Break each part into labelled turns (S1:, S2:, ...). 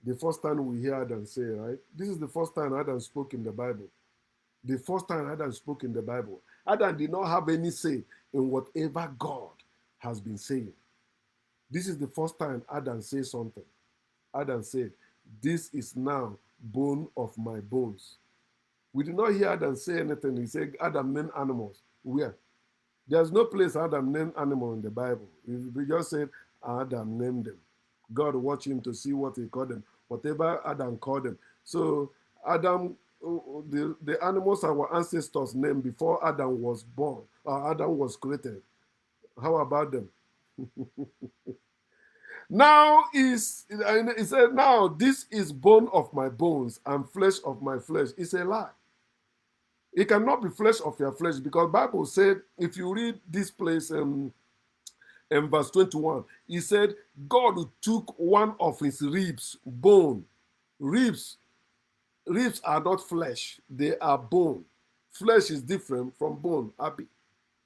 S1: The first time we hear Adam say, right? This is the first time Adam spoke in the Bible. The first time Adam spoke in the Bible. Adam did not have any say in whatever God has been saying. This is the first time Adam says something. Adam said, "This is now bone of my bones." We did not hear Adam say anything. He said, Adam named animals. Where? There's no place Adam named animal in the Bible. We just said Adam named them. God watched him to see what he called them, whatever Adam called them. So Adam, the animals our ancestors named before Adam was born, or Adam was created. How about them? Now he said, now this is bone of my bones and flesh of my flesh. It's a lie. It cannot be flesh of your flesh because Bible said, if you read this place in verse 21, he said, God took one of his ribs, bone. Ribs, ribs are not flesh, they are bone. Flesh is different from bone, Abby.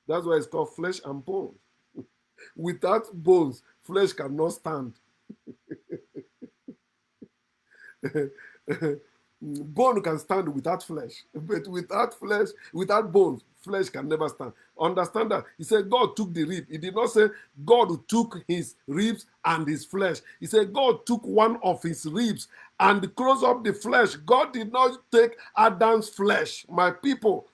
S1: That's why it's called flesh and bone. Without bones, flesh cannot stand. Bone can stand without flesh, but without flesh, without bones, flesh can never stand. Understand that? He said God took the rib. He did not say God took his ribs and his flesh. He said God took one of his ribs and closed up the flesh. God did not take Adam's flesh. My people,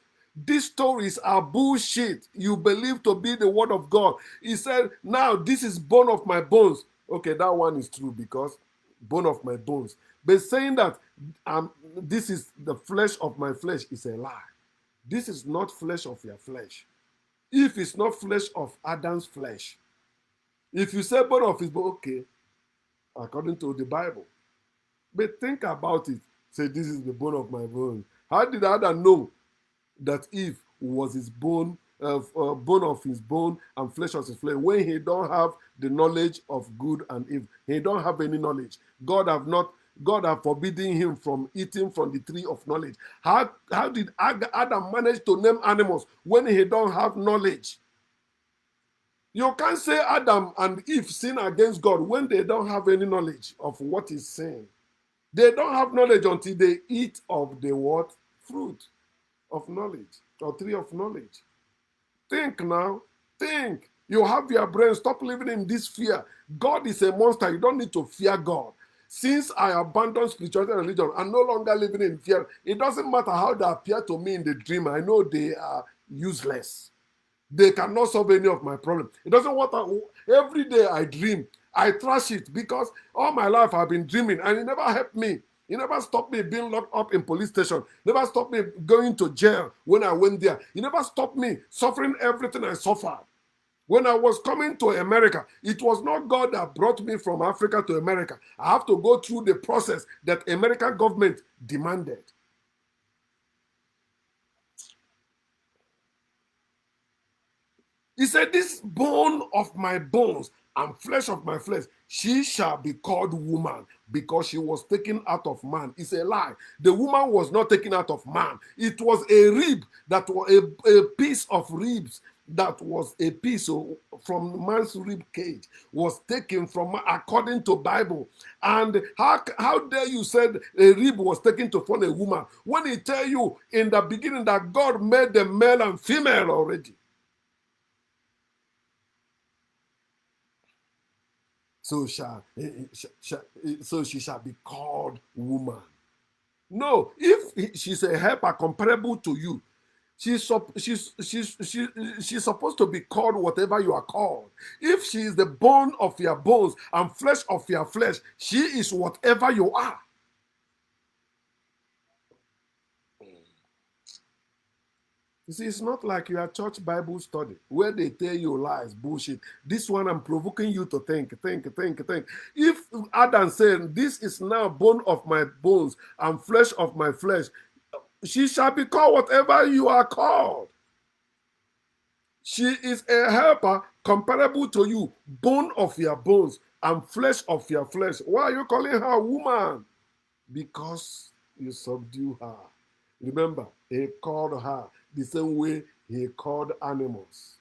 S1: these stories are bullshit. You believe to be the word of God. He said, now this is bone of my bones. Okay, that one is true because bone of my bones. But saying that this is the flesh of my flesh is a lie. This is not flesh of your flesh. If it's not flesh of Adam's flesh, if you say bone of his bone, okay, according to the Bible. But think about it. Say, this is the bone of my bones. How did Adam know that Eve was his bone, bone of his bone and flesh of his flesh, when he don't have the knowledge of good and evil? He don't have any knowledge. God have forbidden him from eating from the tree of knowledge. How did Adam manage to name animals when he don't have knowledge? You can't say Adam and Eve sin against God when they don't have any knowledge of what is sin. They don't have knowledge until they eat of the what? Fruit of knowledge or tree of knowledge. Think now. Think. You have your brain. Stop living in this fear. God is a monster. You don't need to fear God. Since I abandoned spirituality and religion, I'm no longer living in fear. It doesn't matter how they appear to me in the dream. I know they are useless. They cannot solve any of my problems. It doesn't matter. Every day I dream, I trash it because all my life I've been dreaming and it never helped me. It never stopped me being locked up in police station. Never stopped me going to jail when I went there. It never stopped me suffering everything I suffered. When I was coming to America, it was not God that brought me from Africa to America. I have to go through the process that American government demanded. He said, this bone of my bones and flesh of my flesh, she shall be called woman because she was taken out of man. It's a lie. The woman was not taken out of man. It was a rib that was a piece of ribs that was a piece from man's rib cage was taken from according to Bible. And how dare you say a rib was taken to form a woman when he tell you in the beginning that God made them male and female already? So so she shall be called woman. No, if she's a helper comparable to you, she's supposed to be called whatever you are called. If she is the bone of your bones and flesh of your flesh, she is whatever you are. You see, it's not like your church Bible study where they tell you lies, bullshit. This one I'm provoking you to think. If Adam said, this is now bone of my bones and flesh of my flesh, she shall be called whatever you are called. She is a helper comparable to you, bone of your bones and flesh of your flesh. Why are you calling her a woman? Because you subdue her. Remember, he called her the same way he called animals.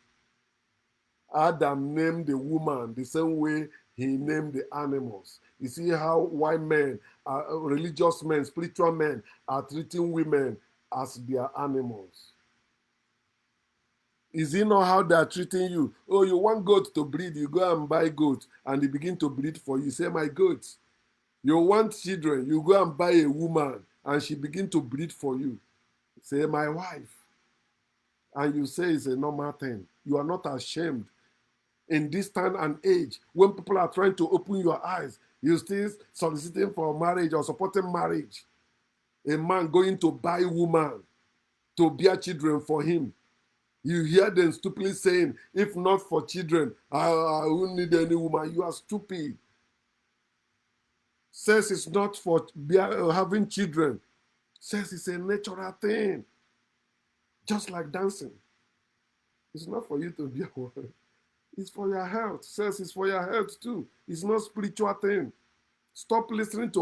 S1: Adam named the woman the same way he named the animals. You see how white men, religious men, spiritual men are treating women as their animals. Is it not how they are treating you? Oh, you want goat to breed, you go and buy goat, and they begin to breed for you. Say, my goat. You want children, you go and buy a woman, and she begin to breed for you. Say, my wife. And you say it's a normal thing. You are not ashamed. In this time and age, when people are trying to open your eyes, you still soliciting for marriage or supporting marriage. A man going to buy a woman to bear children for him. You hear them stupidly saying, if not for children, I won't need any woman. You are stupid. Sex is not for having children. Sex is a natural thing. Just like dancing. It's not for you to be a woman. It's for your health. Sex is for your health too. It's not spiritual thing. Stop listening to